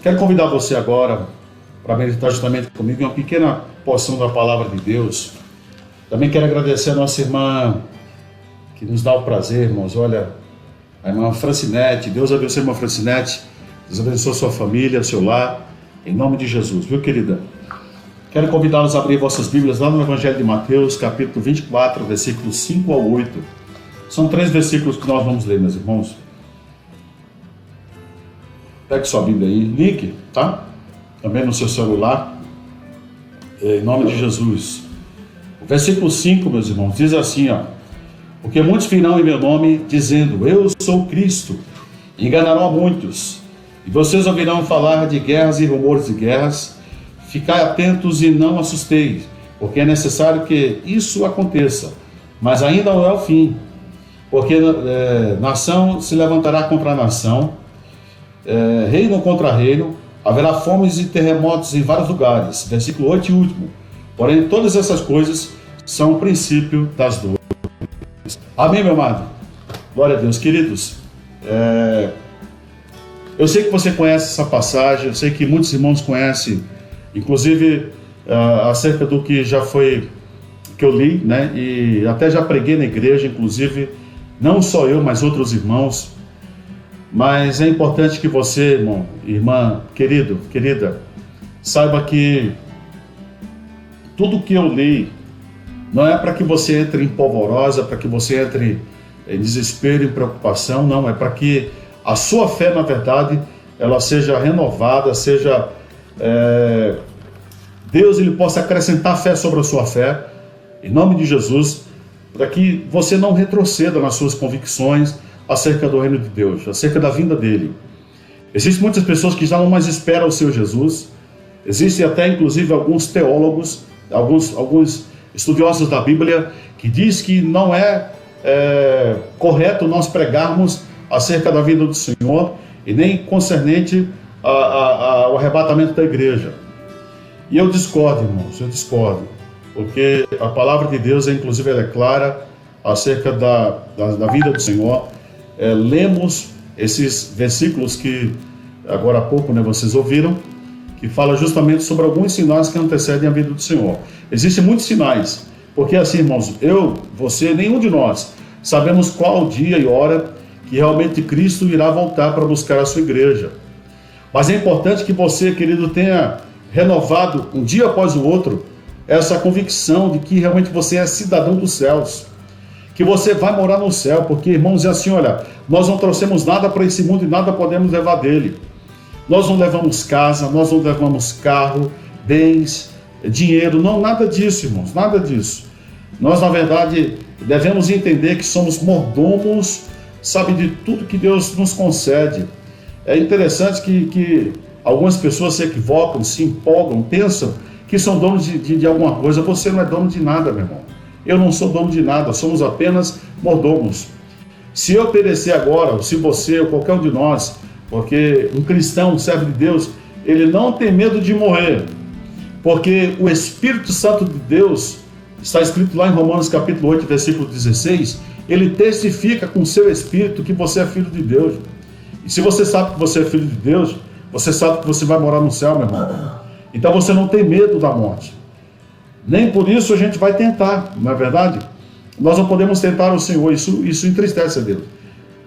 Quero convidar você agora para meditar justamente comigo em uma pequena porção da palavra de Deus. Também quero agradecer a nossa irmã que nos dá o prazer, irmãos. Olha, a irmã Francinete, Deus abençoe a irmã Francinete, Deus abençoe a sua família, seu lar, em nome de Jesus, viu, querida? Quero convidá-los a abrir vossas Bíblias lá no Evangelho de Mateus, capítulo 24, versículos 5 ao 8. São 3 versículos que nós vamos ler, meus irmãos. Pegue sua Bíblia aí, link, tá? Também no seu celular, em nome de Jesus. O versículo 5, meus irmãos, diz assim, ó: porque muitos virão em meu nome, dizendo, eu sou Cristo, e enganarão a muitos. E vocês ouvirão falar de guerras e rumores de guerras. Ficai atentos e não assusteis, porque é necessário que isso aconteça, mas ainda não é o fim. Porque nação se levantará contra nação, reino contra reino, haverá fomes e terremotos em vários lugares. Versículo 8 e último. Porém, todas essas coisas são o princípio das dores. Amém, meu amado? Glória a Deus. Queridos, eu sei que você conhece essa passagem, eu sei que muitos irmãos conhecem, inclusive acerca do que já foi, que eu li, né? E até já preguei na igreja, inclusive, não só eu, mas outros irmãos. Mas é importante que você, irmão, irmã, querido, querida, saiba que tudo que eu li não é para que você entre em polvorosa, para que você entre em desespero e preocupação, não, é para que a sua fé, na verdade, ela seja renovada, seja... Deus ele possa acrescentar fé sobre a sua fé, em nome de Jesus, para que você não retroceda nas suas convicções acerca do reino de Deus, acerca da vinda dele. Existem muitas pessoas que já não mais esperam o Senhor Jesus. Existem até, inclusive, alguns teólogos, alguns estudiosos da Bíblia, que diz que não é correto nós pregarmos acerca da vinda do Senhor e nem concernente ao arrebatamento da igreja. E eu discordo, irmãos, eu discordo, porque a palavra de Deus, inclusive, ela é clara acerca da vida do Senhor. Lemos esses versículos que agora há pouco, né, vocês ouviram, que fala justamente sobre alguns sinais que antecedem a vida do Senhor. Existem muitos sinais, porque assim, irmãos, eu, você, nenhum de nós sabemos qual dia e hora que realmente Cristo irá voltar para buscar a sua igreja. Mas é importante que você, querido, tenha renovado um dia após o outro essa convicção de que realmente você é cidadão dos céus, que você vai morar no céu, porque, irmãos, é assim, olha, nós não trouxemos nada para esse mundo e nada podemos levar dele. Nós não levamos casa, nós não levamos carro, bens, dinheiro, não, nada disso, irmãos, nada disso. Nós, na verdade, devemos entender que somos mordomos, sabe, de tudo que Deus nos concede. É interessante que algumas pessoas se equivocam, se empolgam, pensam que são donos de alguma coisa. Você não é dono de nada, meu irmão. Eu não sou dono de nada, somos apenas mordomos. Se eu perecer agora, ou se você, ou qualquer um de nós, porque um cristão, um servo de Deus, ele não tem medo de morrer, porque o Espírito Santo de Deus, está escrito lá em Romanos capítulo 8, versículo 16, ele testifica com o seu Espírito que você é filho de Deus. E se você sabe que você é filho de Deus, você sabe que você vai morar no céu, meu irmão. Então você não tem medo da morte. Nem por isso a gente vai tentar, não é verdade? Nós não podemos tentar o Senhor, isso entristece a Deus.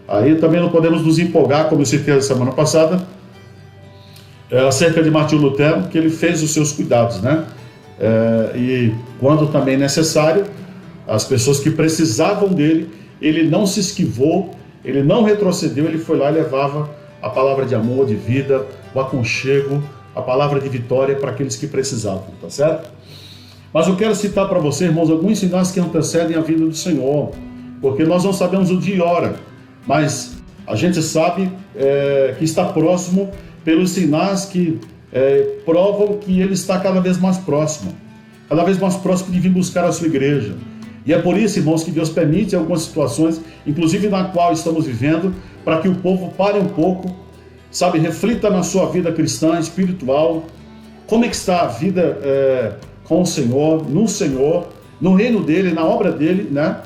Aí também não podemos nos empolgar, como eu citei a semana passada, acerca de Martinho Lutero, que ele fez os seus cuidados, né? E quando também necessário, as pessoas que precisavam dele, ele não se esquivou, ele não retrocedeu, ele foi lá e levava a palavra de amor, de vida, o aconchego, a palavra de vitória para aqueles que precisavam, tá certo? Mas eu quero citar para você, irmãos, alguns sinais que antecedem a vinda do Senhor, porque nós não sabemos o dia e hora, mas a gente sabe que está próximo pelos sinais que provam que ele está cada vez mais próximo de vir buscar a sua igreja. E é por isso, irmãos, que Deus permite algumas situações, inclusive na qual estamos vivendo, para que o povo pare um pouco, sabe, reflita na sua vida cristã, espiritual, como é que está a vida com o Senhor, no reino dele, na obra dele, né?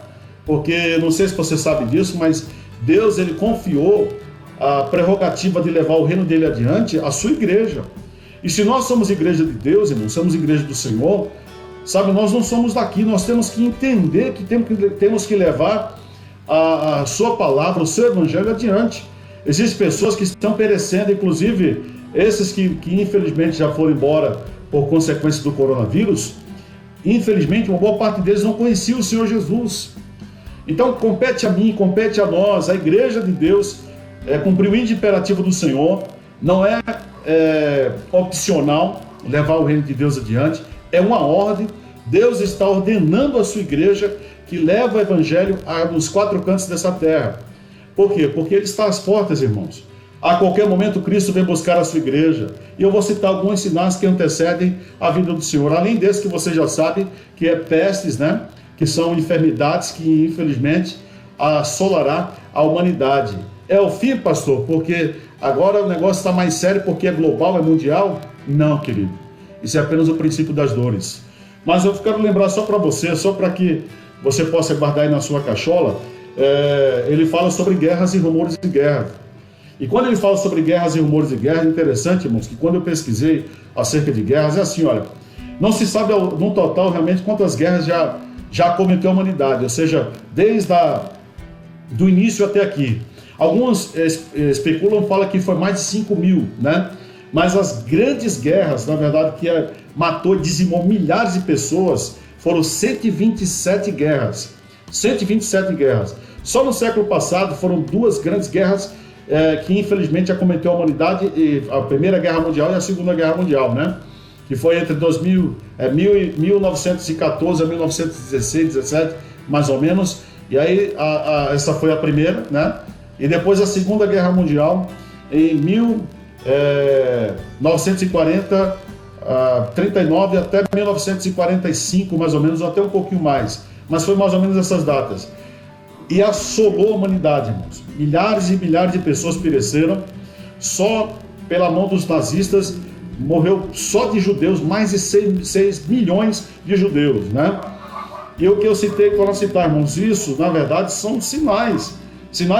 Porque, não sei se você sabe disso, mas Deus, ele confiou a prerrogativa de levar o reino dele adiante, a sua igreja. E se nós somos igreja de Deus, irmãos, somos igreja do Senhor, sabe, nós não somos daqui, nós temos que entender que temos que levar a sua palavra, o seu evangelho adiante. Existem pessoas que estão perecendo, inclusive esses que infelizmente já foram embora por consequência do coronavírus. Infelizmente, uma boa parte deles não conhecia o Senhor Jesus. Então, compete a mim, compete a nós, a igreja de Deus, cumprir o imperativo do Senhor. Não é opcional levar o reino de Deus adiante, é uma ordem. Deus está ordenando a sua igreja que leva o evangelho nos quatro cantos dessa terra. Por quê? Porque ele está às portas, irmãos. A qualquer momento Cristo vem buscar a sua igreja. E eu vou citar alguns sinais que antecedem a vinda do Senhor. Além desse que você já sabe, que é pestes, né? Que são enfermidades que infelizmente assolará a humanidade. É o fim, pastor, porque agora o negócio está mais sério porque é global, é mundial? Não, querido. Isso é apenas o princípio das dores. Mas eu quero lembrar só para você, só para que você possa guardar aí na sua cachola, ele fala sobre guerras e rumores de guerra. E quando ele fala sobre guerras e rumores de guerra, é interessante, irmãos, que quando eu pesquisei acerca de guerras, é assim, olha, não se sabe no total realmente quantas guerras já cometeu a humanidade, ou seja, desde do início até aqui. Alguns especulam, falam que foi mais de 5.000, né? Mas as grandes guerras, na verdade, que matou e dizimou milhares de pessoas, foram 127 guerras. 127 guerras. Só no século passado foram duas grandes guerras que infelizmente acometeu a humanidade, a Primeira Guerra Mundial e a Segunda Guerra Mundial, né? Que foi entre 1914 a 1916, 17, mais ou menos. E aí essa foi a primeira, né? E depois a Segunda Guerra Mundial em 1940, 39 até 1945, mais ou menos, até um pouquinho mais. Mas foi mais ou menos essas datas. E assolou a humanidade, irmãos. Milhares e milhares de pessoas pereceram. Só pela mão dos nazistas morreu só de judeus, mais de 6 milhões de judeus, né? E o que eu citei para citar, irmãos, isso, na verdade, são sinais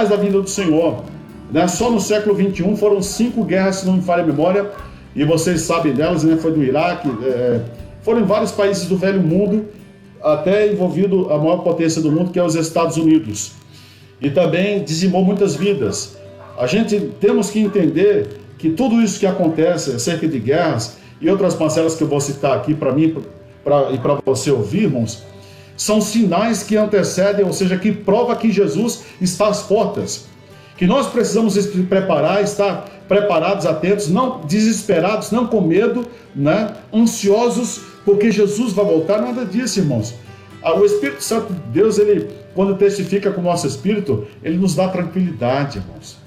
da vinda do Senhor, né? Só no século XXI foram 5 guerras, se não me falha a memória, e vocês sabem delas, né? Foi do Iraque, foram em vários países do velho mundo, até envolvido a maior potência do mundo, que é os Estados Unidos. E também dizimou muitas vidas. A gente temos que entender que tudo isso que acontece acerca de guerras e outras parcelas que eu vou citar aqui para mim e para você ouvir, irmãos, são sinais que antecedem, ou seja, que prova que Jesus está às portas. Que nós precisamos se preparar, estar preparados, atentos, não desesperados, não com medo, né? Ansiosos, porque Jesus vai voltar. Nada disso, irmãos. O Espírito Santo de Deus, ele, quando testifica com o nosso espírito, ele nos dá tranquilidade, irmãos.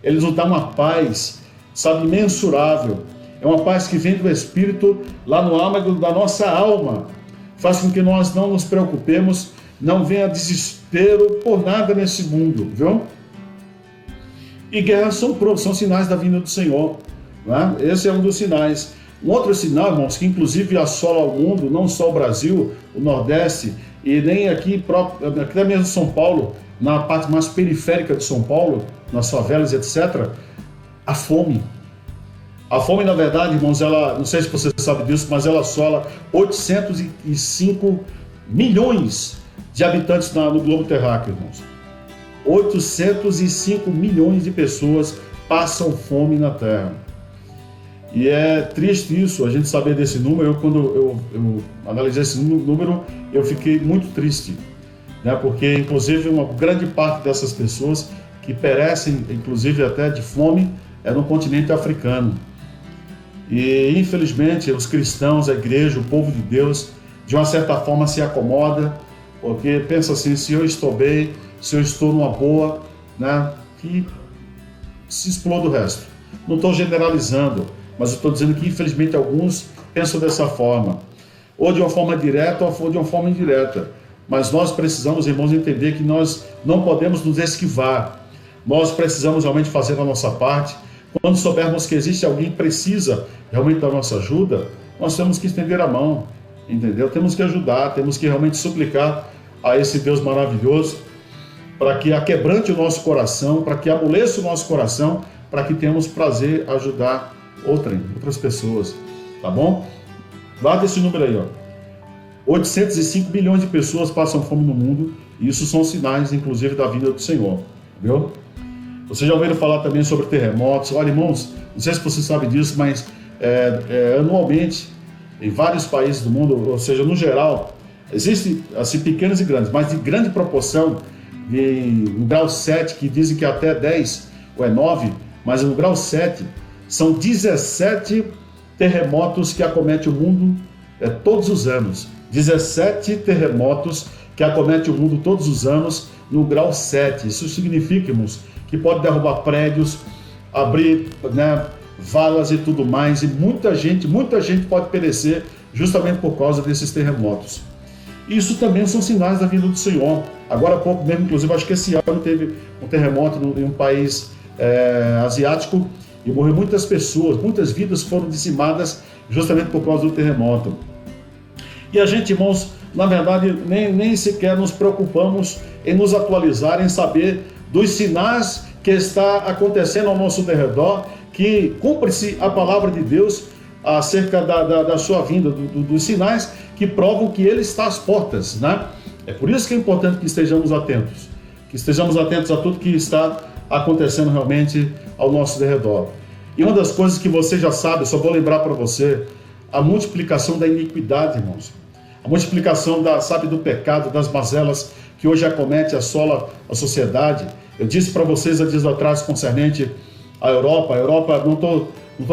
Ele nos dá uma paz, sabe, imensurável. É uma paz que vem do Espírito lá no âmago da nossa alma. Faz com que nós não nos preocupemos, não venha desespero por nada nesse mundo, viu? E guerras são sinais da vinda do Senhor, né? Esse é um dos sinais. Um outro sinal, irmãos, que inclusive assola o mundo, não só o Brasil, o Nordeste, e nem aqui mesmo São Paulo, na parte mais periférica de São Paulo, nas favelas, etc., a fome. A fome, na verdade, irmãos, ela, não sei se você sabe disso, mas ela assola 805 milhões de habitantes no globo terráqueo, irmãos. 805 milhões de pessoas passam fome na Terra. E é triste isso, a gente saber desse número. Quando eu analisei esse número, eu fiquei muito triste, né? Porque, inclusive, uma grande parte dessas pessoas que perecem, inclusive até de fome, é no continente africano. E, infelizmente, os cristãos, a igreja, o povo de Deus, de uma certa forma se acomoda, porque pensa assim, se eu estou bem, se eu estou numa boa, né, que se exploda o resto. Não estou generalizando, mas eu estou dizendo que, infelizmente, alguns pensam dessa forma, ou de uma forma direta ou de uma forma indireta. Mas nós precisamos, irmãos, entender que nós não podemos nos esquivar. Nós precisamos realmente fazer a nossa parte. Quando soubermos que existe alguém que precisa realmente da nossa ajuda, nós temos que estender a mão, entendeu? Temos que ajudar, temos que realmente suplicar a esse Deus maravilhoso. para que aquebrante o nosso coração, para que amoleça o nosso coração, para que tenhamos prazer em ajudar outras pessoas, tá bom? Guarda esse número aí, ó. 805 bilhões de pessoas passam fome no mundo, e isso são sinais, inclusive, da vinda do Senhor, viu? Vocês já ouviram falar também sobre terremotos? Olha, irmãos, não sei se você sabe disso, mas anualmente, em vários países do mundo, ou seja, no geral, existem assim, pequenos e grandes, mas de grande proporção, no grau 7, que dizem que até 10 ou é 9, mas no grau 7, são 17 terremotos que acometem o mundo todos os anos. 17 terremotos que acometem o mundo todos os anos no grau 7. Isso significa, irmãos, que pode derrubar prédios, abrir, né, valas e tudo mais, e muita gente pode perecer justamente por causa desses terremotos. Isso também são sinais da vinda do Senhor. Agora há pouco mesmo, inclusive, acho que esse ano teve um terremoto em um país asiático e morreu muitas pessoas, muitas vidas foram dizimadas justamente por causa do terremoto. E a gente, irmãos, na verdade, nem sequer nos preocupamos em nos atualizar, em saber dos sinais que está acontecendo ao nosso derredor, que cumpre-se a palavra de Deus acerca da sua vinda, dos sinais que provam que Ele está às portas, né? É por isso que é importante que estejamos atentos a tudo que está acontecendo realmente ao nosso derredor. E uma das coisas que você já sabe, só vou lembrar para você, a multiplicação da iniquidade, irmãos. A multiplicação do pecado, das mazelas que hoje acomete, assola a sociedade. Eu disse para vocês há dias atrás concernente à Europa. A Europa, não estou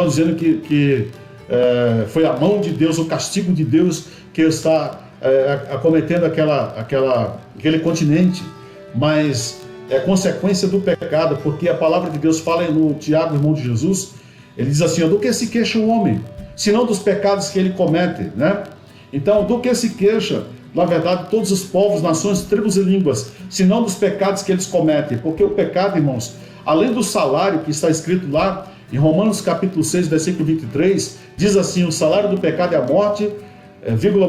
dizendo que foi a mão de Deus, o castigo de Deus que está acometendo aquele continente, mas é consequência do pecado, porque a palavra de Deus fala no Tiago, irmão de Jesus, ele diz assim, do que se queixa o homem, senão dos pecados que ele comete, né? Então, do que se queixa, na verdade, todos os povos, nações, tribos e línguas, senão dos pecados que eles cometem, porque o pecado, irmãos, além do salário que está escrito lá em Romanos capítulo 6, versículo 23, diz assim, o salário do pecado é a morte,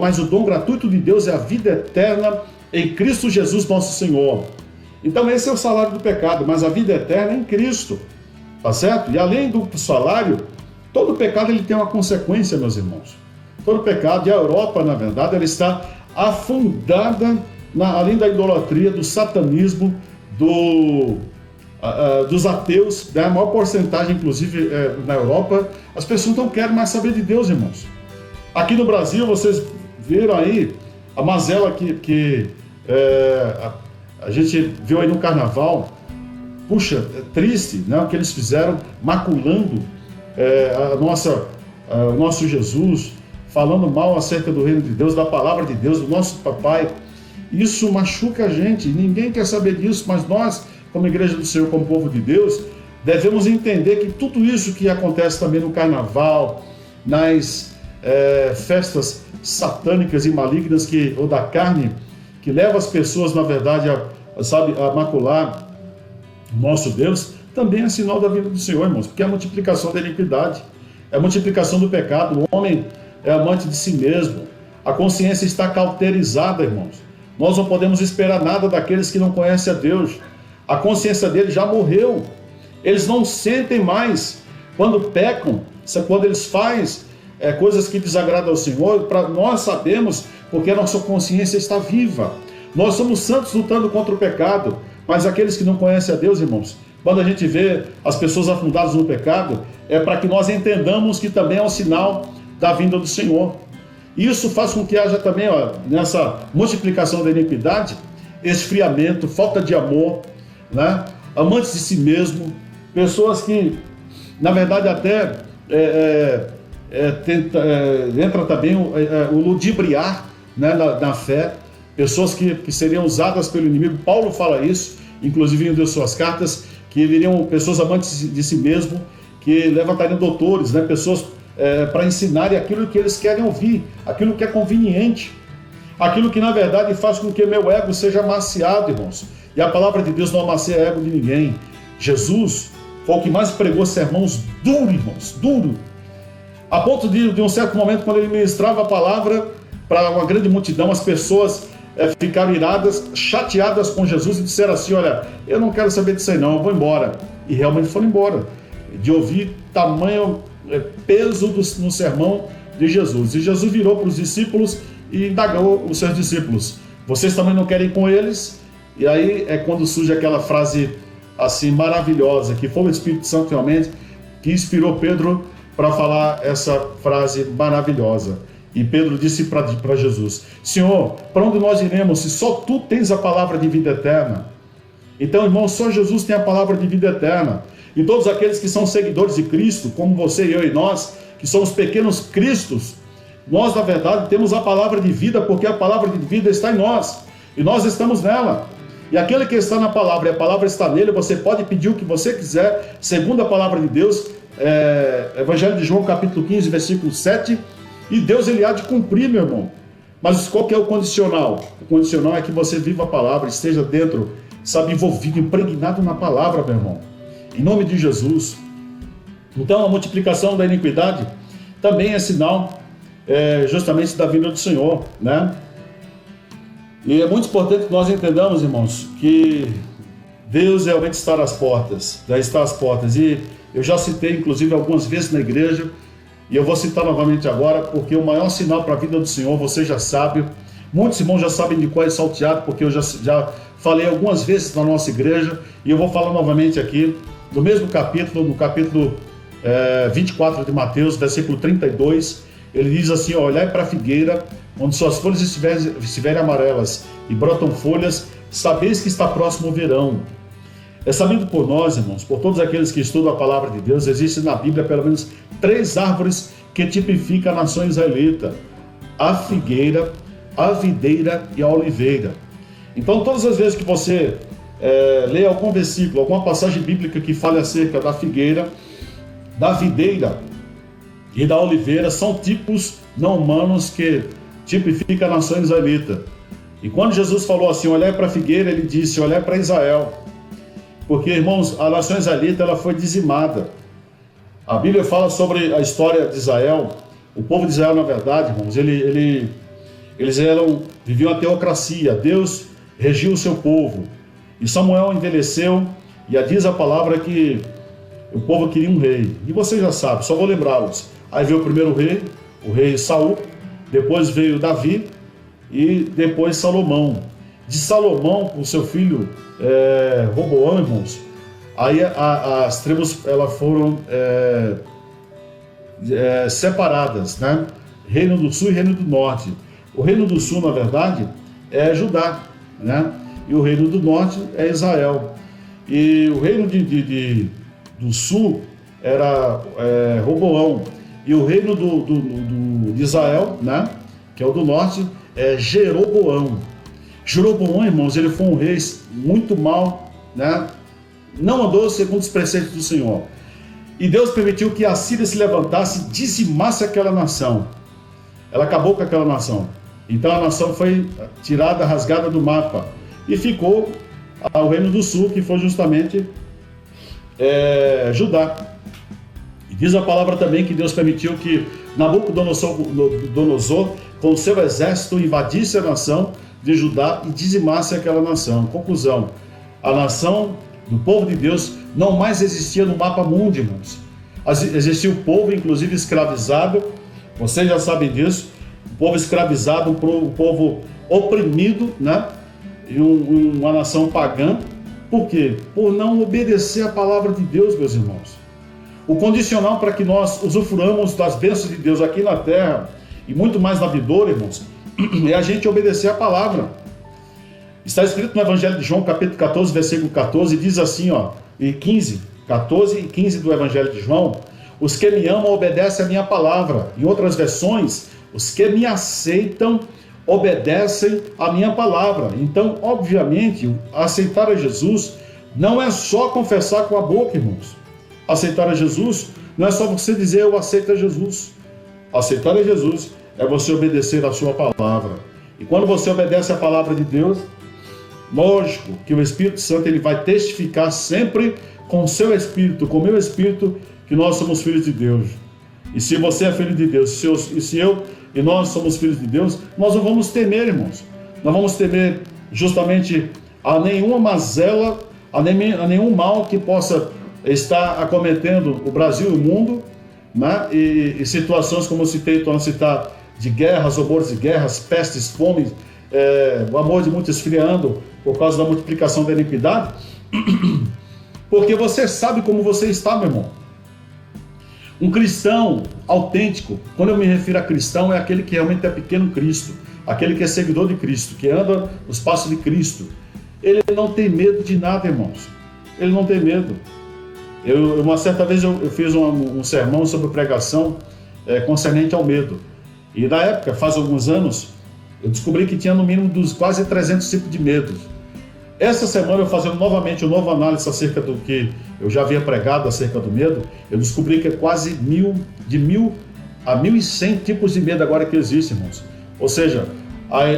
mas o dom gratuito de Deus é a vida eterna em Cristo Jesus nosso Senhor. Então esse é o salário do pecado, mas a vida eterna é em Cristo, tá certo? E além do salário, todo pecado ele tem uma consequência, meus irmãos. Todo pecado, e a Europa, na verdade, ela está afundada, além da idolatria, do satanismo, dos ateus, né? A maior porcentagem, inclusive, na Europa, as pessoas não querem mais saber de Deus, irmãos. Aqui no Brasil, vocês viram aí a mazela que a gente viu aí no Carnaval. Puxa, é triste, né, o que eles fizeram, maculando o nosso Jesus, falando mal acerca do reino de Deus, da palavra de Deus, do nosso papai. Isso machuca a gente, ninguém quer saber disso, mas nós, como Igreja do Senhor, como povo de Deus, devemos entender que tudo isso que acontece também no Carnaval, nas festas satânicas e malignas ou da carne, que leva as pessoas, na verdade, a macular o nosso Deus, também é sinal da vinda do Senhor, irmãos, porque é a multiplicação da iniquidade, é a multiplicação do pecado. O homem é amante de si mesmo, a consciência está cauterizada, irmãos. Nós não podemos esperar nada daqueles que não conhecem a Deus. A consciência deles já morreu, eles não sentem mais quando pecam, quando eles fazem coisas que desagradam ao Senhor. Nós sabemos, porque a nossa consciência está viva. Nós somos santos lutando contra o pecado, mas aqueles que não conhecem a Deus, irmãos, quando a gente vê as pessoas afundadas no pecado, é para que nós entendamos que também é um sinal da vinda do Senhor. Isso faz com que haja também, nessa multiplicação da iniquidade, esfriamento, falta de amor, né? Amantes de si mesmo, pessoas que, na verdade, até entra também o ludibriar, né, na fé, pessoas que seriam usadas pelo inimigo. Paulo fala isso, inclusive em uma de suas cartas, que viriam pessoas amantes de si mesmo, que levantariam doutores, né, pessoas para ensinarem aquilo que eles querem ouvir, aquilo que é conveniente, aquilo que na verdade faz com que meu ego seja amaciado, irmãos. E a palavra de Deus não amacia o ego de ninguém. Jesus foi o que mais pregou sermões duros, irmãos, duro, a ponto de um certo momento, quando ele ministrava a palavra para uma grande multidão, as pessoas ficaram iradas, chateadas com Jesus e disseram assim: olha, eu não quero saber disso aí não, eu vou embora. E realmente foram embora, de ouvir tamanho peso no sermão de Jesus. E Jesus virou para os discípulos e indagou os seus discípulos: vocês também não querem ir com eles? E aí é quando surge aquela frase assim maravilhosa, que foi o Espírito Santo realmente que inspirou Pedro para falar essa frase maravilhosa. E Pedro disse para Jesus: Senhor, para onde nós iremos se só tu tens a palavra de vida eterna? Então, irmão, só Jesus tem a palavra de vida eterna. E todos aqueles que são seguidores de Cristo, como você e eu e nós, que somos pequenos cristos, nós, na verdade, temos a palavra de vida, porque a palavra de vida está em nós, e nós estamos nela. E aquele que está na palavra e a palavra está nele, você pode pedir o que você quiser, segundo a palavra de Deus, Evangelho de João, capítulo 15, versículo 7, e Deus, ele há de cumprir, meu irmão. Mas qual que é o condicional? O condicional é que você viva a palavra, esteja dentro, sabe, envolvido, impregnado na palavra, meu irmão. Em nome de Jesus. Então, a multiplicação da iniquidade também é sinal justamente da vinda do Senhor, né? E é muito importante que nós entendamos, irmãos, que Deus realmente está às portas, já está às portas. E eu já citei, inclusive, algumas vezes na igreja, e eu vou citar novamente agora, porque o maior sinal para a vida do Senhor, você já sabe, muitos irmãos já sabem de qual é salteado, porque eu já falei algumas vezes na nossa igreja, e eu vou falar novamente aqui, no mesmo capítulo, no capítulo 24 de Mateus, versículo 32, ele diz assim: olhai para a figueira, onde suas folhas estiverem amarelas e brotam folhas, sabeis que está próximo o verão. É sabido por nós, irmãos, por todos aqueles que estudam a palavra de Deus, existem na Bíblia pelo menos 3 árvores que tipificam a nação israelita: a figueira, a videira e a oliveira. Então, todas as vezes que você lê algum versículo, alguma passagem bíblica que fale acerca da figueira, da videira e da oliveira, são tipos não humanos que tipificam a nação israelita. E quando Jesus falou assim, olhai para a figueira, ele disse, olhai para Israel. Porque, irmãos, a nação israelita ela foi dizimada. A Bíblia fala sobre a história de Israel. O povo de Israel, na verdade, irmãos, eles viviam a teocracia. Deus regiu o seu povo. E Samuel envelheceu, e diz a palavra que o povo queria um rei. E você já sabe, só vou lembrá-los. Aí veio o primeiro rei, o rei Saul, depois veio Davi e depois Salomão. De Salomão, o seu filho Roboão, irmãos, aí as tribos elas foram separadas, né? Reino do Sul e Reino do Norte. O Reino do Sul, na verdade, é Judá, né? E o Reino do Norte é Israel. E o Reino do Sul era Roboão. E o Reino de Israel, né? Que é o do Norte, é Jeroboão. Jeroboão, irmãos, ele foi um rei muito mau, né? Não andou segundo os preceitos do Senhor. E Deus permitiu que a Síria se levantasse e dizimasse aquela nação. Ela acabou com aquela nação. Então a nação foi tirada, rasgada do mapa. E ficou o Reino do Sul, que foi justamente Judá. E diz a palavra também que Deus permitiu que Nabucodonosor, com o seu exército, invadisse a nação de Judá e dizimasse aquela nação. Conclusão: a nação do povo de Deus não mais existia no mapa mundo, irmãos. Existia o povo, inclusive, escravizado. Vocês já sabem disso. O povo escravizado, o povo oprimido, né? E uma nação pagã. Por quê? Por não obedecer a palavra de Deus, meus irmãos. O condicional para que nós usufruamos das bênçãos de Deus aqui na terra e muito mais na vindoura, irmãos, é a gente obedecer a palavra. Está escrito no Evangelho de João, capítulo 14, versículo 14, diz assim, e 15, 14 e 15 do Evangelho de João: os que me amam obedecem a minha palavra. Em outras versões, os que me aceitam obedecem a minha palavra. Então, obviamente, aceitar a Jesus não é só confessar com a boca, irmãos. Aceitar a Jesus não é só você dizer eu aceito a Jesus. Aceitar a Jesus é você obedecer a sua palavra. E quando você obedece a palavra de Deus, lógico que o Espírito Santo ele vai testificar sempre com o seu Espírito, com o meu Espírito, que nós somos filhos de Deus. E se você é filho de Deus, e se eu e nós somos filhos de Deus, nós não vamos temer, irmãos. não vamos temer justamente a nenhuma mazela, a nenhum mal que possa estar acometendo o Brasil e o mundo, né? E situações como eu citei, estou a citar, de guerras, horrores de guerras, pestes, fomes, o amor de muitos esfriando por causa da multiplicação da iniquidade, porque você sabe como você está, meu irmão. Um cristão autêntico, quando eu me refiro a cristão, é aquele que realmente é pequeno Cristo, aquele que é seguidor de Cristo, que anda nos passos de Cristo. Ele não tem medo de nada, irmãos. Ele não tem medo. Uma certa vez eu fiz um sermão sobre pregação concernente ao medo. E na época, faz alguns anos, eu descobri que tinha no mínimo quase 300 tipos de medos. Essa semana, eu fazendo novamente uma nova análise acerca do que eu já havia pregado acerca do medo, eu descobri que é quase de 1.000 a 1.100 tipos de medo agora que existem, irmãos. Ou seja,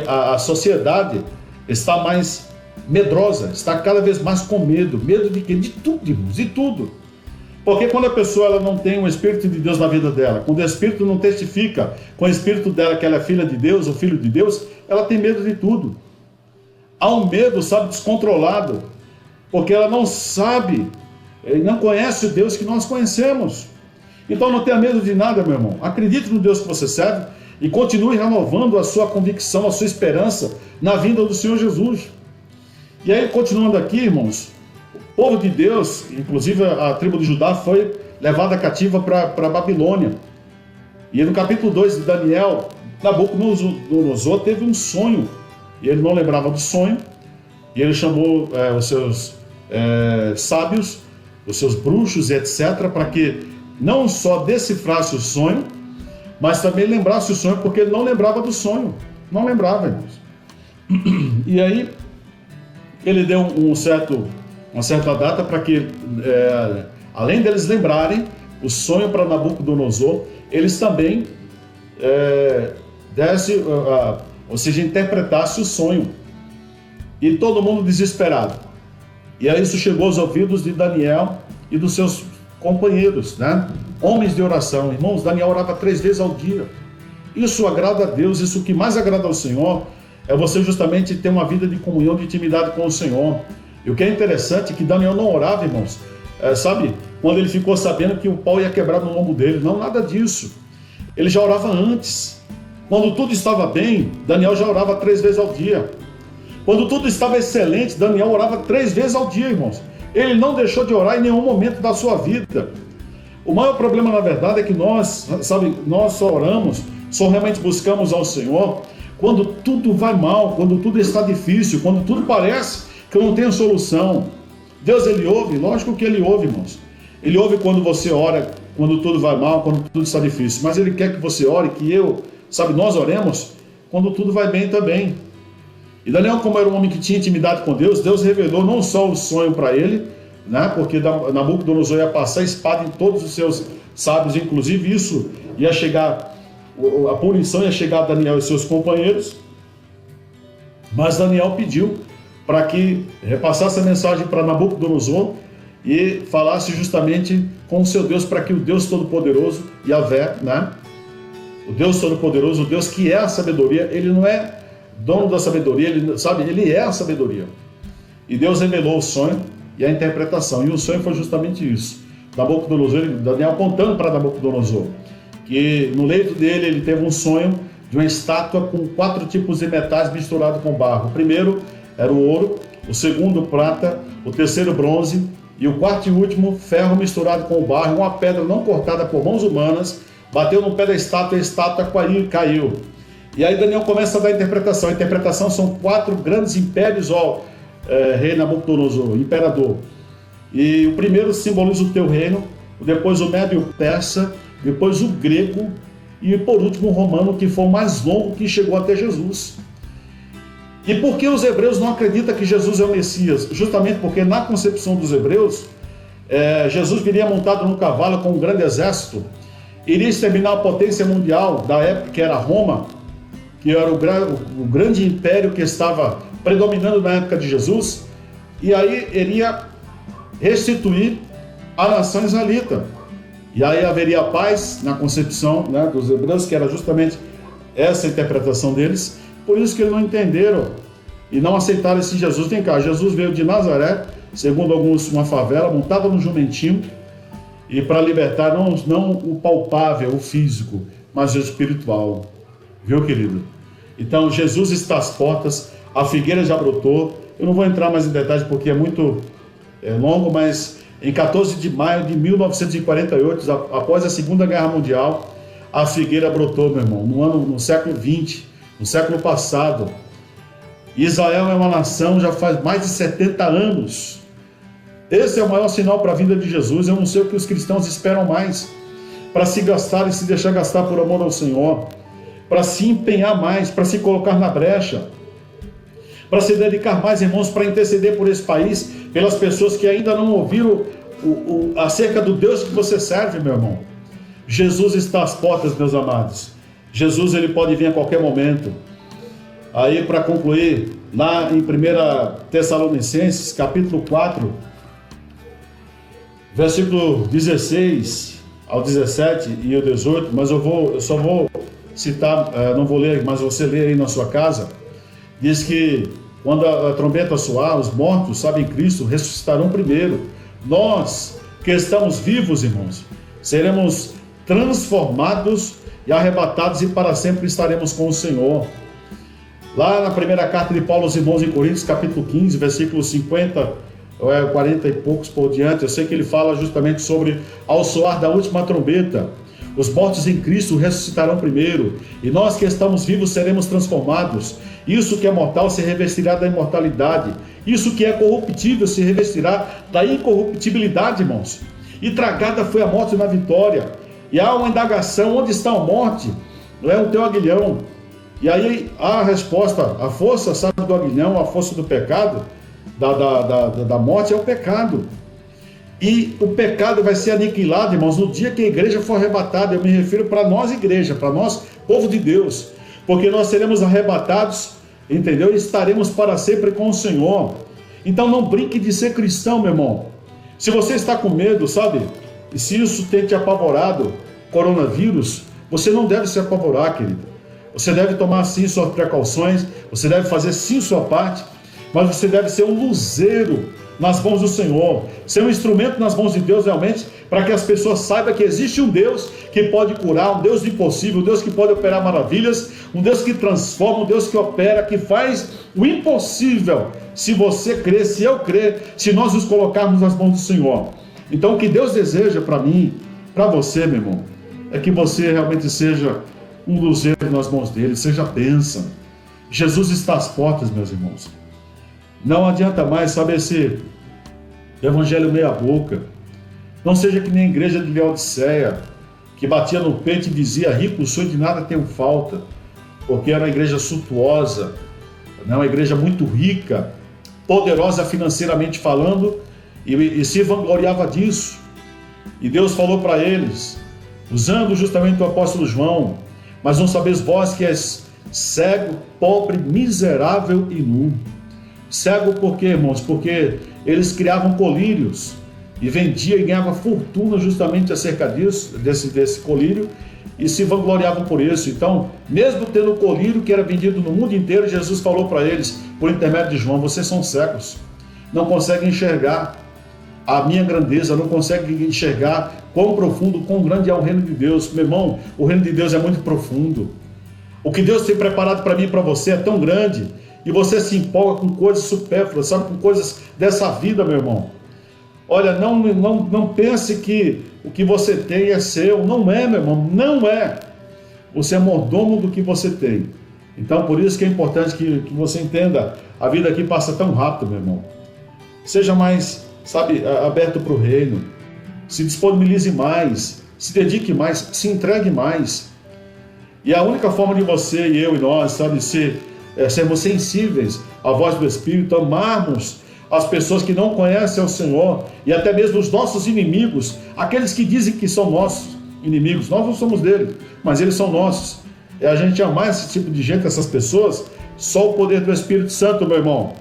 a sociedade está mais medrosa, está cada vez mais com medo. Medo de quê? De tudo, irmãos, de tudo. Porque quando a pessoa ela não tem o Espírito de Deus na vida dela, quando o Espírito não testifica com o Espírito dela que ela é filha de Deus ou filho de Deus, ela tem medo de tudo. Há um medo, sabe, descontrolado, porque ela não sabe, não conhece o Deus que nós conhecemos. Então não tenha medo de nada, meu irmão. Acredite no Deus que você serve e continue renovando a sua convicção, a sua esperança na vinda do Senhor Jesus. E aí, continuando aqui, irmãos, o povo de Deus, inclusive a tribo de Judá, foi levada cativa para a Babilônia. E no capítulo 2 de Daniel, Nabucodonosor teve um sonho. E ele não lembrava do sonho, e ele chamou os seus sábios, os seus bruxos, etc., para que não só decifrasse o sonho, mas também lembrasse o sonho, porque ele não lembrava do sonho. Não lembrava, irmãos. E aí, ele deu uma certa data para que, além deles lembrarem o sonho para Nabucodonosor, eles também dessem... ou seja, interpretasse o sonho. E todo mundo desesperado. E aí isso chegou aos ouvidos de Daniel e dos seus companheiros, né? Homens de oração. Irmãos, Daniel orava 3 vezes ao dia. Isso agrada a Deus, isso que mais agrada ao Senhor é você justamente ter uma vida de comunhão, de intimidade com o Senhor. E o que é interessante é que Daniel não orava, irmãos, sabe? Quando ele ficou sabendo que o pau ia quebrar no lombo dele. Não, nada disso. Ele já orava antes. Quando tudo estava bem, Daniel já orava 3 vezes ao dia. Quando tudo estava excelente, Daniel orava 3 vezes ao dia, irmãos. Ele não deixou de orar em nenhum momento da sua vida. O maior problema, na verdade, é que nós só oramos, só realmente buscamos ao Senhor quando tudo vai mal, quando tudo está difícil, quando tudo parece que não tem solução. Deus, Ele ouve? Lógico que Ele ouve, irmãos. Ele ouve quando você ora, quando tudo vai mal, quando tudo está difícil. Mas Ele quer que você ore, que nós oremos quando tudo vai bem também. E Daniel, como era um homem que tinha intimidade com Deus, Deus revelou não só o sonho para ele, né, porque Nabucodonosor ia passar espada em todos os seus sábios, inclusive isso ia chegar, a punição ia chegar a Daniel e seus companheiros, mas Daniel pediu para que repassasse a mensagem para Nabucodonosor e falasse justamente com o seu Deus, para que o Deus Todo-Poderoso, Yahvé, né, o Deus Todo-Poderoso, o Deus que é a sabedoria, Ele não é dono da sabedoria, Ele é a sabedoria. E Deus revelou o sonho e a interpretação. E o sonho foi justamente isso. Daniel apontando para Nabucodonosor, que no leito dele ele teve um sonho de uma estátua com 4 tipos de metais misturados com barro. O primeiro era o ouro, o segundo o prata, o terceiro bronze e o quarto e último ferro misturado com o barro, uma pedra não cortada por mãos humanas, bateu no pé da estátua e a estátua caiu. E aí Daniel começa a dar a interpretação. A interpretação são 4 grandes impérios, rei Nabucodonosor, imperador. E o primeiro simboliza o teu reino, depois o médio e o persa, depois o grego e por último o romano, que foi o mais longo, que chegou até Jesus. E por que os hebreus não acreditam que Jesus é o Messias? Justamente porque na concepção dos hebreus, Jesus viria montado num cavalo com um grande exército, iria exterminar a potência mundial da época, que era Roma, que era o grande império que estava predominando na época de Jesus, e aí iria restituir a nação israelita. E aí haveria paz na concepção, né, dos hebreus, que era justamente essa interpretação deles, Por isso que eles não entenderam e não aceitaram esse Jesus. Vem cá, Jesus veio de Nazaré, segundo alguns, uma favela, montada num jumentinho, e para libertar não o palpável, o físico, mas o espiritual. Viu, querido? Então, Jesus está às portas, a figueira já brotou. Eu não vou entrar mais em detalhes porque é muito longo, mas em 14 de maio de 1948, após a Segunda Guerra Mundial, a figueira brotou, meu irmão, no século XX, no século passado. Israel é uma nação já faz mais de 70 anos. Esse é o maior sinal para a vinda de Jesus. Eu não sei o que os cristãos esperam mais para se gastar e se deixar gastar por amor ao Senhor, para se empenhar mais, para se colocar na brecha, para se dedicar mais, irmãos, para interceder por esse país, pelas pessoas que ainda não ouviram acerca do Deus que você serve, meu irmão. Jesus está às portas, meus amados. Jesus, ele pode vir a qualquer momento. Aí, para concluir, lá em 1 Tessalonicenses, capítulo 4, versículo 16 ao 17 e o 18, mas eu só vou citar, não vou ler, mas você lê aí na sua casa. Diz que quando a trombeta soar, os mortos, sabem, Cristo, ressuscitarão primeiro. Nós, que estamos vivos, irmãos, seremos transformados e arrebatados e para sempre estaremos com o Senhor. Lá na primeira carta de Paulo aos irmãos em Coríntios, capítulo 15, versículos 50, 40 e poucos por diante, eu sei que ele fala justamente sobre ao soar da última trombeta, os mortos em Cristo ressuscitarão primeiro, e nós que estamos vivos seremos transformados. Isso que é mortal se revestirá da imortalidade, isso que é corruptível se revestirá da incorruptibilidade, irmãos. E tragada foi a morte na vitória. E há uma indagação: onde está a morte? Não é o teu aguilhão? E aí a resposta: a força, sabe, do aguilhão, a força do pecado, da morte é o pecado. E o pecado vai ser aniquilado, irmãos, no dia que a igreja for arrebatada. Eu me refiro para nós, igreja, para nós, povo de Deus, porque nós seremos arrebatados, entendeu? E estaremos para sempre com o Senhor. Então não brinque de ser cristão, meu irmão. Se você está com medo, sabe, e se isso tem te apavorado, coronavírus, você não deve se apavorar, querido. Você deve tomar sim suas precauções, você deve fazer sim sua parte, mas você deve ser um luzeiro nas mãos do Senhor, ser um instrumento nas mãos de Deus realmente, para que as pessoas saibam que existe um Deus que pode curar, um Deus do impossível, um Deus que pode operar maravilhas, um Deus que transforma, um Deus que opera, que faz o impossível, se você crer, se eu crer, se nós nos colocarmos nas mãos do Senhor. Então o que Deus deseja para mim, para você, meu irmão, é que você realmente seja um luzeiro nas mãos dele, seja bênção. Jesus está às portas, meus irmãos. Não adianta mais, sabe, esse evangelho meia boca. Não seja que nem a igreja de Laodiceia, que batia no peito e dizia: rico sou e de nada tenho falta, porque era uma igreja suntuosa, uma igreja muito rica, poderosa financeiramente falando, e se vangloriava disso. E Deus falou para eles, usando justamente o apóstolo João: mas não sabeis vós que és cego, pobre, miserável e nu. Cego por quê, irmãos? Porque eles criavam colírios e vendiam e ganhavam fortuna justamente acerca disso, desse colírio, e se vangloriavam por isso. Então, mesmo tendo o colírio que era vendido no mundo inteiro, Jesus falou para eles, por intermédio de João: vocês são cegos, não conseguem enxergar a minha grandeza, não conseguem enxergar quão profundo, quão grande é o reino de Deus. Meu irmão, o reino de Deus é muito profundo. O que Deus tem preparado para mim e para você é tão grande, e você se empolga com coisas supérfluas, sabe, com coisas dessa vida, meu irmão. Olha, não pense que o que você tem é seu. Não é, meu irmão, não é. Você é mordomo do que você tem. Então, por isso que é importante que você entenda, a vida aqui passa tão rápido, meu irmão. Seja mais, sabe, aberto para o reino. Se disponibilize mais, se dedique mais, se entregue mais. E a única forma de você e eu e nós, sabe, sermos sensíveis à voz do Espírito, amarmos as pessoas que não conhecem o Senhor e até mesmo os nossos inimigos, aqueles que dizem que são nossos inimigos. Nós não somos deles, mas eles são nossos. É a gente amar esse tipo de gente, essas pessoas. Só o poder do Espírito Santo, meu irmão.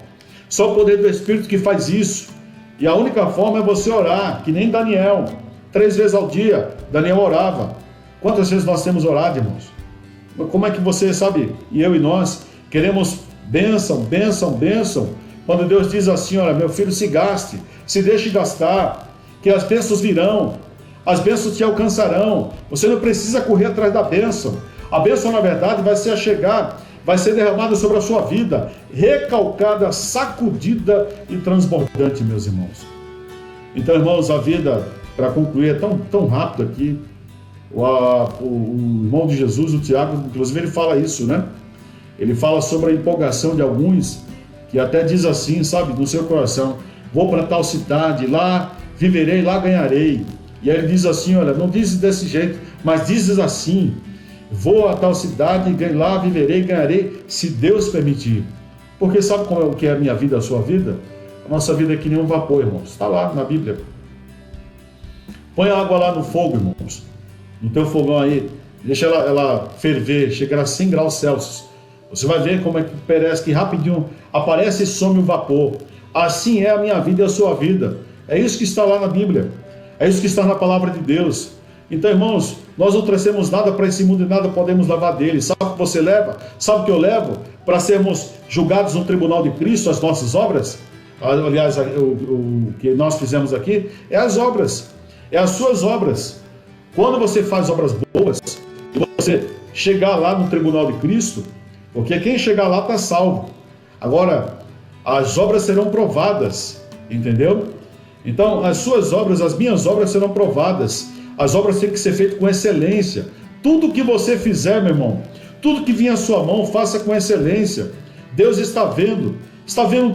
Só o poder do Espírito que faz isso. E a única forma é você orar, que nem Daniel. 3 vezes ao dia, Daniel orava. Quantas vezes nós temos orado, irmãos? Como é que você, sabe, e eu e nós, Queremos bênção, bênção, bênção. Quando Deus diz assim, olha, meu filho, se gaste, se deixe gastar, que as bênçãos virão, as bênçãos te alcançarão. Você não precisa correr atrás da bênção. A bênção, na verdade, vai se achegar, vai ser derramada sobre a sua vida, recalcada, sacudida e transbordante, meus irmãos. Então, irmãos, a vida, para concluir, é tão rápido aqui. O irmão de Jesus, o Tiago, inclusive, ele fala isso, né? Ele fala sobre a empolgação de alguns, que até diz assim, sabe, no seu coração, vou para tal cidade, lá viverei, lá ganharei. E aí ele diz assim, olha, não diz desse jeito, mas dizes assim, vou a tal cidade, lá viverei, ganharei, se Deus permitir. Porque sabe como é o que é a minha vida, a sua vida? A nossa vida é que nem um vapor, irmãos. Está lá na Bíblia. Põe a água lá no fogo, irmãos. No teu fogão aí. Deixa ela ferver, chegar a 100 graus Celsius. Você vai ver como é que parece que rapidinho aparece e some o vapor. Assim é a minha vida e a sua vida. É isso que está lá na Bíblia. É isso que está na palavra de Deus. Então, irmãos, nós não trouxemos nada para esse mundo e nada podemos levar dele. Sabe o que você leva? Sabe o que eu levo? Para sermos julgados no tribunal de Cristo, as nossas obras? Aliás, o que nós fizemos aqui é as obras. É as suas obras. Quando você faz obras boas, e você chegar lá no tribunal de Cristo, porque quem chegar lá está salvo. Agora, as obras serão provadas, entendeu? Então, as suas obras, as minhas obras serão provadas. As obras têm que ser feitas com excelência. Tudo que você fizer, meu irmão, tudo que vier à sua mão, faça com excelência. Deus está vendo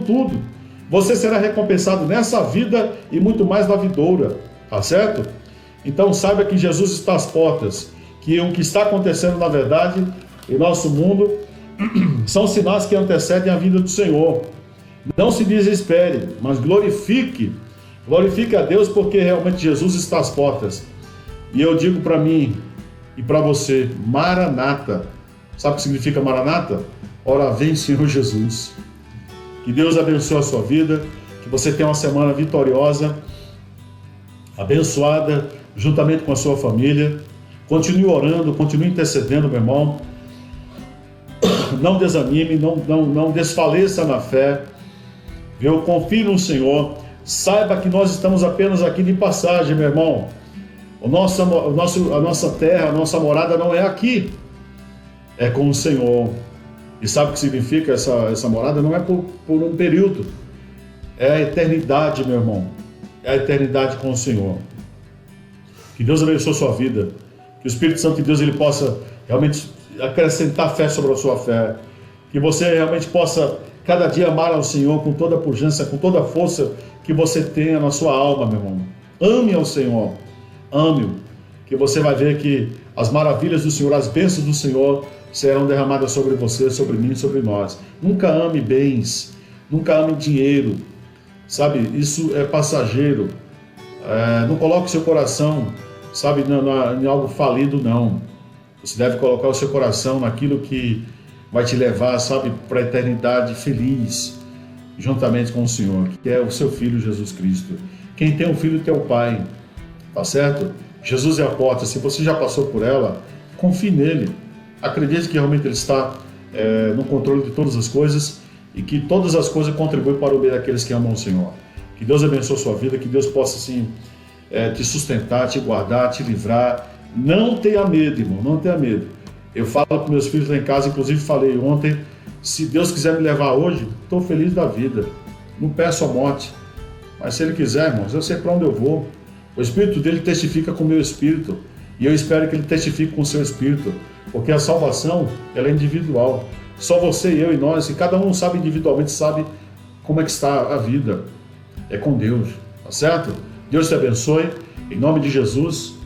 tudo. Você será recompensado nessa vida e muito mais na vindoura, tá certo? Então, saiba que Jesus está às portas, que o que está acontecendo, na verdade, em nosso mundo, são sinais que antecedem a vinda do Senhor. Não se desespere, mas glorifique a Deus, porque realmente Jesus está às portas. E eu digo para mim e para você, Maranata. Sabe o que significa Maranata? Ora vem, Senhor Jesus. Que Deus abençoe a sua vida, que você tenha uma semana vitoriosa, abençoada, juntamente com a sua família. Continue orando, continue intercedendo, meu irmão. Não desanime, não desfaleça na fé. Eu confio no Senhor. Saiba que nós estamos apenas aqui de passagem, meu irmão. A nossa terra, a nossa morada não é aqui. É com o Senhor. E sabe o que significa essa morada? Não é por um período. É a eternidade, meu irmão. É a eternidade com o Senhor. Que Deus abençoe a sua vida. Que o Espírito Santo de Deus ele possa realmente acrescentar fé sobre a sua fé. Que você realmente possa cada dia amar ao Senhor com toda a pujança, com toda a força que você tenha na sua alma, meu irmão. Ame ao Senhor. Ame-o. Que você vai ver que as maravilhas do Senhor, as bênçãos do Senhor serão derramadas sobre você, sobre mim, sobre nós. Nunca ame bens, nunca ame dinheiro, sabe? Isso é passageiro. Não coloque seu coração, sabe, em algo falido, não. Você deve colocar o seu coração naquilo que vai te levar, sabe, para a eternidade feliz, juntamente com o Senhor, que é o seu Filho Jesus Cristo. Quem tem um filho tem o Pai, tá certo? Jesus é a porta. Se você já passou por ela, confie nele. Acredite que realmente ele está no controle de todas as coisas e que todas as coisas contribuem para o bem daqueles que amam o Senhor. Que Deus abençoe a sua vida, que Deus possa assim, te sustentar, te guardar, te livrar. Não tenha medo, irmão, não tenha medo. Eu falo para meus filhos lá em casa, inclusive falei ontem, se Deus quiser me levar hoje, estou feliz da vida. Não peço a morte. Mas se Ele quiser, irmãos, eu sei para onde eu vou. O Espírito dele testifica com o meu Espírito. E eu espero que ele testifique com o seu Espírito. Porque a salvação, ela é individual. Só você e eu e nós, e cada um sabe individualmente, sabe como é que está a vida. É com Deus, tá certo? Deus te abençoe. Em nome de Jesus.